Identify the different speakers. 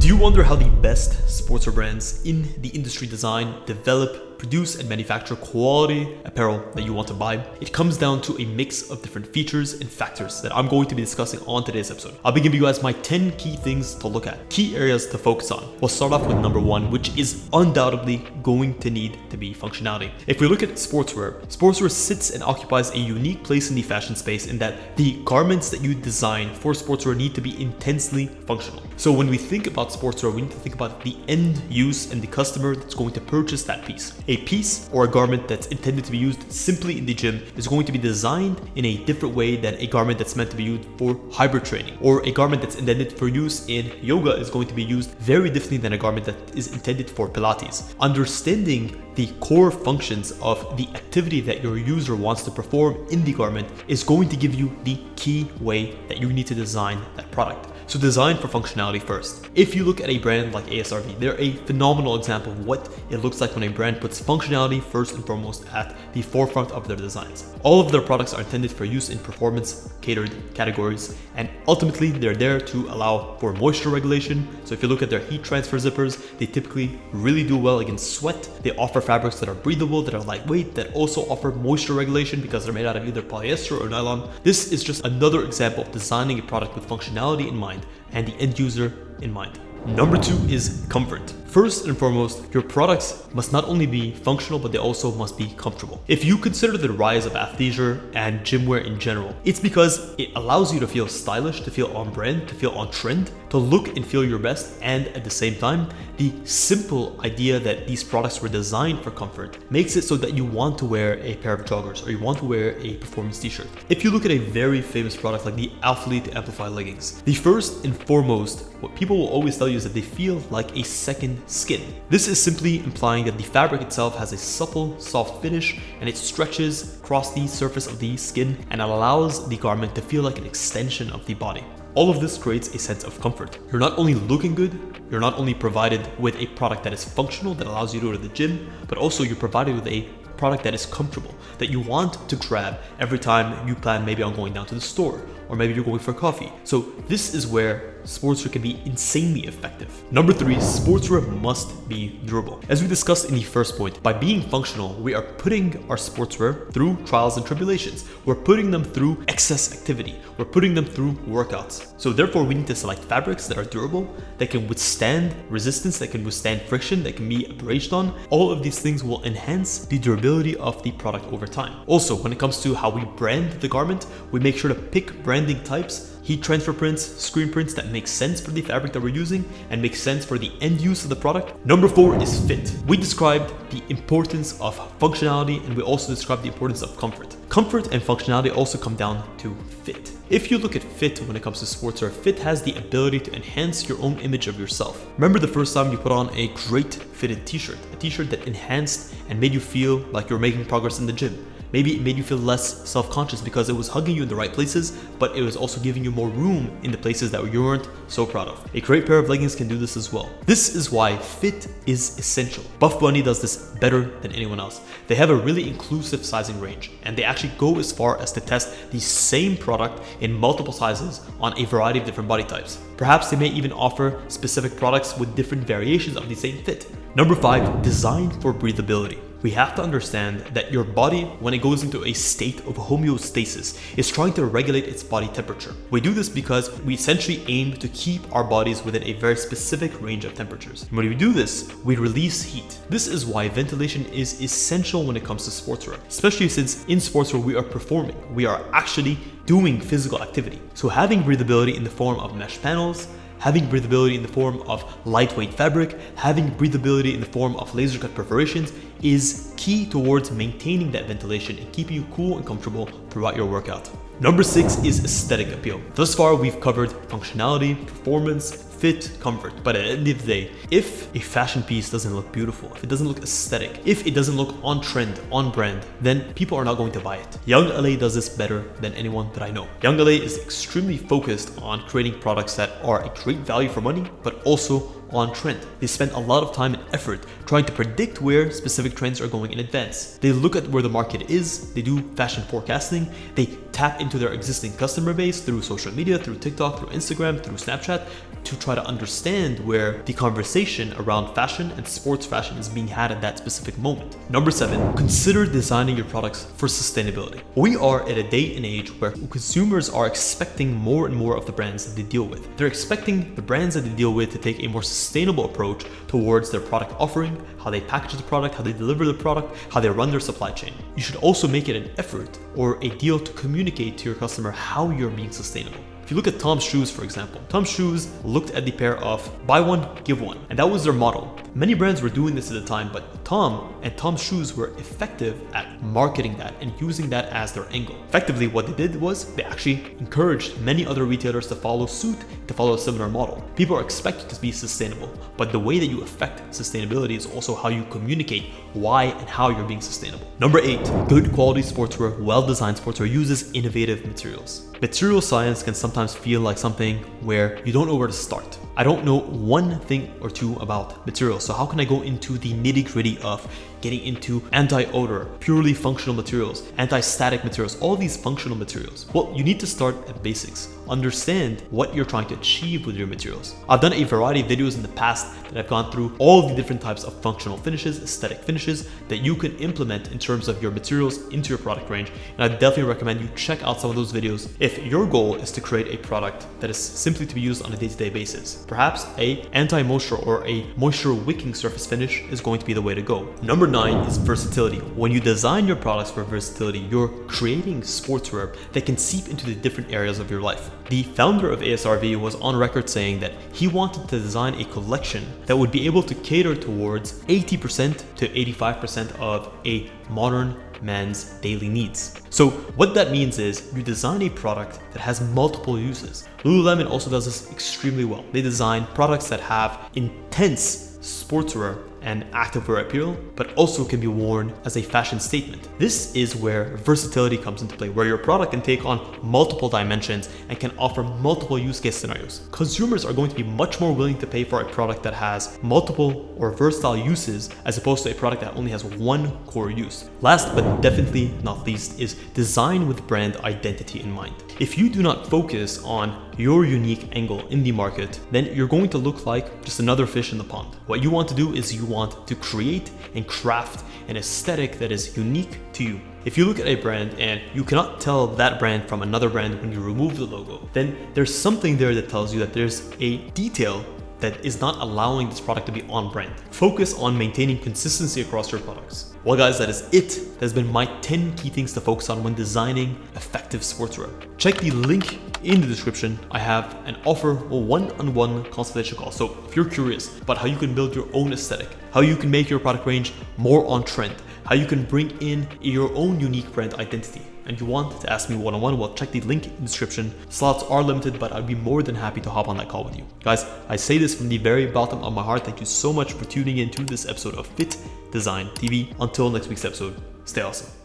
Speaker 1: you wonder how the best sportswear brands in the industry design, develop, produce, and manufacture quality apparel that you want to buy? It comes down to a mix of different features and factors that I'm going to be discussing on today's episode. I'll be giving you guys my 10 key things to look at, key areas to focus on. We'll start off with number one, which is undoubtedly going to need to be functionality. If we look at sportswear sits and occupies a unique place in the fashion space in that the garments that you design for sportswear need to be intensely functional. So when we think about sportswear, we need to think about the end use and the customer that's going to purchase that piece. A piece or a garment that's intended to be used simply in the gym is going to be designed in a different way than a garment that's meant to be used for hybrid training, or a garment that's intended for use in yoga is going to be used very differently than a garment that is intended for Pilates. Understanding the core functions of the activity that your user wants to perform in the garment is going to give you the key way that you need to design that product. So design for functionality first. If you look at a brand like ASRV, they're a phenomenal example of what it looks like when a brand puts functionality first and foremost at the forefront of their designs. All of their products are intended for use in performance catered categories, and ultimately they're there to allow for moisture regulation. So if you look at their heat transfer zippers, they typically really do well against sweat. They offer fabrics that are breathable, that are lightweight, that also offer moisture regulation because they're made out of either polyester or nylon. This is just another example of designing a product with functionality in mind and the end user in mind. Number two is comfort. First and foremost, your products must not only be functional, but they also must be comfortable. If you consider the rise of athleisure and gym wear in general, it's because it allows you to feel stylish, to feel on brand, to feel on trend, to look and feel your best, and at the same time, the simple idea that these products were designed for comfort makes it so that you want to wear a pair of joggers or you want to wear a performance t-shirt. If you look at a very famous product like the Alphalete Amplify leggings, the first and foremost, what people will always tell you is that they feel like a second skin. This is simply implying that the fabric itself has a supple, soft finish, and it stretches across the surface of the skin and allows the garment to feel like an extension of the body. All of this creates a sense of comfort. You're not only looking good, you're not only provided with a product that is functional, that allows you to go to the gym, but also you're provided with a product that is comfortable, that you want to grab every time you plan maybe on going down to the store, or maybe you're going for coffee. So this is where sportswear can be insanely effective. Number three, sportswear must be durable. As we discussed in the first point, by being functional, we are putting our sportswear through trials and tribulations. We're putting them through excess activity. We're putting them through workouts. So therefore, we need to select fabrics that are durable, that can withstand resistance, that can withstand friction, that can be abrased on. All of these things will enhance the durability of the product over time. Also, when it comes to how we brand the garment, we make sure to pick branding types, heat transfer prints, screen prints that make sense for the fabric that we're using and make sense for the end use of the product. Number four is fit. We described the importance of functionality, and we also described the importance of comfort. Comfort and functionality also come down to fit. If you look at fit when it comes to sportswear, fit has the ability to enhance your own image of yourself. Remember the first time you put on a great fitted t-shirt, a t-shirt that enhanced and made you feel like you're making progress in the gym. Maybe it made you feel less self-conscious because it was hugging you in the right places, but it was also giving you more room in the places that you weren't so proud of. A great pair of leggings can do this as well. This is why fit is essential. Buff Bunny does this better than anyone else. They have a really inclusive sizing range, and they actually go as far as to test the same product in multiple sizes on a variety of different body types. Perhaps they may even offer specific products with different variations of the same fit. Number five, design for breathability. We have to understand that your body, when it goes into a state of homeostasis, is trying to regulate its body temperature. We do this because we essentially aim to keep our bodies within a very specific range of temperatures. And when we do this, we release heat. This is why ventilation is essential when it comes to sportswear, especially since in sportswear we are performing. We are actually doing physical activity. So having breathability in the form of mesh panels, having breathability in the form of lightweight fabric, having breathability in the form of laser cut perforations is key towards maintaining that ventilation and keeping you cool and comfortable throughout your workout. Number six is aesthetic appeal. Thus far, we've covered functionality, performance, fit, comfort. But at the end of the day, if a fashion piece doesn't look beautiful, if it doesn't look aesthetic, if it doesn't look on trend, on brand, then people are not going to buy it. Young LA does this better than anyone that I know. Young LA is extremely focused on creating products that are a great value for money, but also on trend. They spend a lot of time and effort trying to predict where specific trends are going in advance. They look at where the market is, they do fashion forecasting, they tap into their existing customer base through social media, through TikTok, through Instagram, through Snapchat, to try to understand where the conversation around fashion and sports fashion is being had at that specific moment. Number 7, consider designing your products for sustainability. We are at a day and age where consumers are expecting more and more of the brands that they deal with. They're expecting the brands that they deal with to take a more sustainable approach towards their product offering, how they package the product, how they deliver the product, how they run their supply chain. You should also make it an effort or a deal to communicate to your customer how you're being sustainable. If you look at Tom's Shoes, for example, Tom's Shoes looked at the pair of buy one, give one, and that was their motto. Many brands were doing this at the time, but Tom and Tom's Shoes were effective at marketing that and using that as their angle. Effectively, what they did was they actually encouraged many other retailers to follow suit, to follow a similar model. People are expected to be sustainable, but the way that you affect sustainability is also how you communicate why and how you're being sustainable. Number 8, good quality sportswear, well-designed sportswear uses innovative materials. Material science can sometimes feel like something where you don't know where to start. I don't know one thing or two about materials, so how can I go into the nitty-gritty of getting into anti-odor, purely functional materials, anti-static materials, all these functional materials? Well, you need to start at basics. Understand what you're trying to achieve with your materials. I've done a variety of videos in the past that I've gone through all the different types of functional finishes, aesthetic finishes that you can implement in terms of your materials into your product range. And I definitely recommend you check out some of those videos if your goal is to create a product that is simply to be used on a day-to-day basis. Perhaps a anti-moisture or a moisture-wicking surface finish is going to be the way to go. Number 9 is versatility. When you design your products for versatility, you're creating sportswear that can seep into the different areas of your life. The founder of ASRV was on record saying that he wanted to design a collection that would be able to cater towards 80% to 85% of a modern man's daily needs. So what that means is you design a product that has multiple uses. Lululemon also does this extremely well. They design products that have intense sportswear and activewear appeal, but also can be worn as a fashion statement. This is where versatility comes into play, where your product can take on multiple dimensions and can offer multiple use case scenarios. Consumers are going to be much more willing to pay for a product that has multiple or versatile uses as opposed to a product that only has one core use. Last but definitely not least is design with brand identity in mind. If you do not focus on your unique angle in the market, then you're going to look like just another fish in the pond. What you want to do is you want to create and craft an aesthetic that is unique to you. If you look at a brand and you cannot tell that brand from another brand when you remove the logo, then there's something there that tells you that there's a detail that is not allowing this product to be on brand. Focus on maintaining consistency across your products. Well guys, that is it. That has been my 10 key things to focus on when designing effective sportswear. Check the link in the description. I have an offer, a one-on-one consultation call. So if you're curious about how you can build your own aesthetic, how you can make your product range more on trend, how you can bring in your own unique brand identity, and you want to ask me one-on-one, well, check the link in the description. Slots are limited, but I'd be more than happy to hop on that call with you. Guys, I say this from the very bottom of my heart. Thank you so much for tuning in to this episode of Fit Design TV. Until next week's episode, stay awesome.